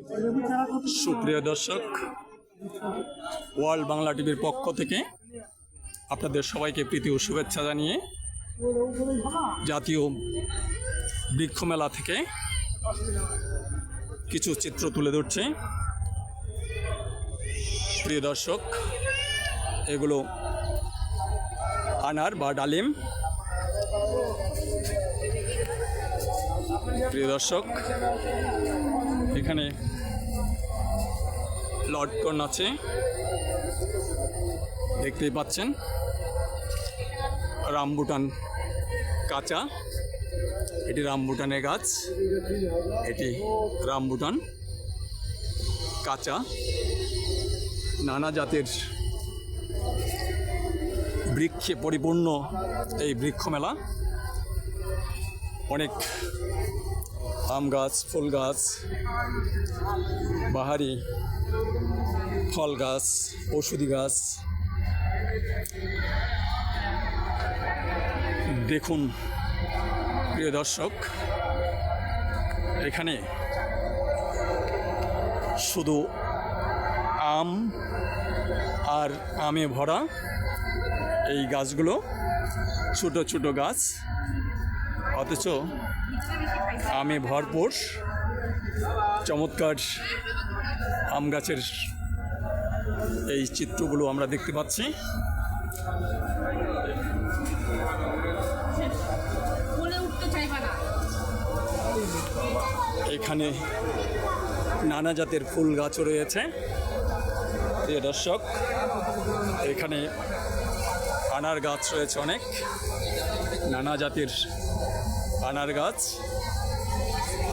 সুপ্রিয় দর্শক, ওয়ার্ল্ড বাংলা টিভির পক্ষ থেকে আপনাদের সবাইকে প্রীতি ও শুভেচ্ছা জানিয়ে জাতীয় বৃক্ষ মেলা থেকে কিছু চিত্র তুলে ধরছে। প্রিয় দর্শক, এগুলো আনার বা ডালিম। প্রিয় দর্শক, এখানে লটকন আছে, দেখতেই পাচ্ছেন। রামবুটান কাঁচা, এটি রামবুটানের গাছ, এটি রামবুটান কাঁচা। নানা জাতের বৃক্ষে পরিপূর্ণ এই বৃক্ষ মেলা। অনেক আম গাছ, ফুল গাছ, বাহারি ফল গাছ, ঔষধি গাছ। দেখুন প্রিয় দর্শক, এখানে শুধু আম আর আমে ভরা এই গাছগুলো, ছোট ছোট গাছ, অথচ আমে ভরপুর। চমৎকার আম গাছের এই চিত্রগুলো আমরা দেখতে পাচ্ছি। এখানে নানা জাতের ফুল গাছও রয়েছে। প্রিয় দর্শক, এখানে আনার গাছ রয়েছে অনেক, নানা জাতের আনার গাছ।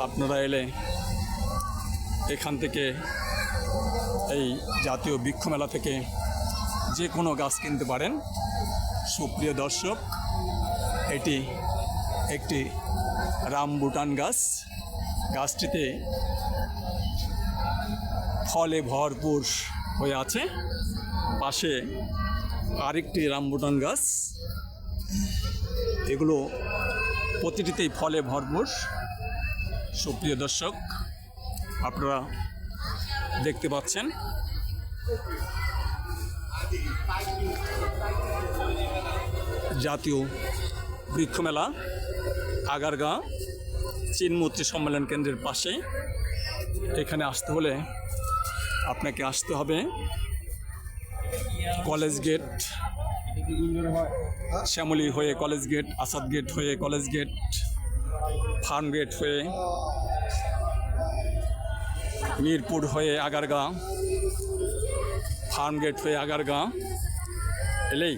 আপনারা এলে এখান থেকে, এই জাতীয় বৃক্ষ মেলা থেকে যে কোনো গাছ কিনতে পারেন। সুপ্রিয় দর্শক, এটি একটি রামবুটান গাছ। গাছটিতে ফলে ভরপুর হয়ে আছে। পাশে আরেকটি রামবুটান গাছ। এগুলো প্রতিটিতেই ফলে ভরপুর। সুপ্রিয় দর্শক, আপনারা দেখতে পাচ্ছেন। জাতীয় বৃক্ষ মেলা আগারগাঁ চিনমূর্তি সম্মেলন কেন্দ্রের পাশে। এখানে আসতে হলে আপনাকে আসতে হবে কলেজ গেট, শ্যামলী হয়ে কলেজ গেট, আসাদ গেট হয়ে কলেজ গেট, ফার্ম গেট হয়ে মিরপুর হয়ে আগারগাঁ, ফার্ম গেট হয়ে আগারগাঁ এলেই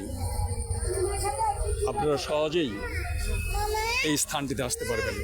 আপনারা সহজেই এই স্থানটিতে আসতে পারবেন।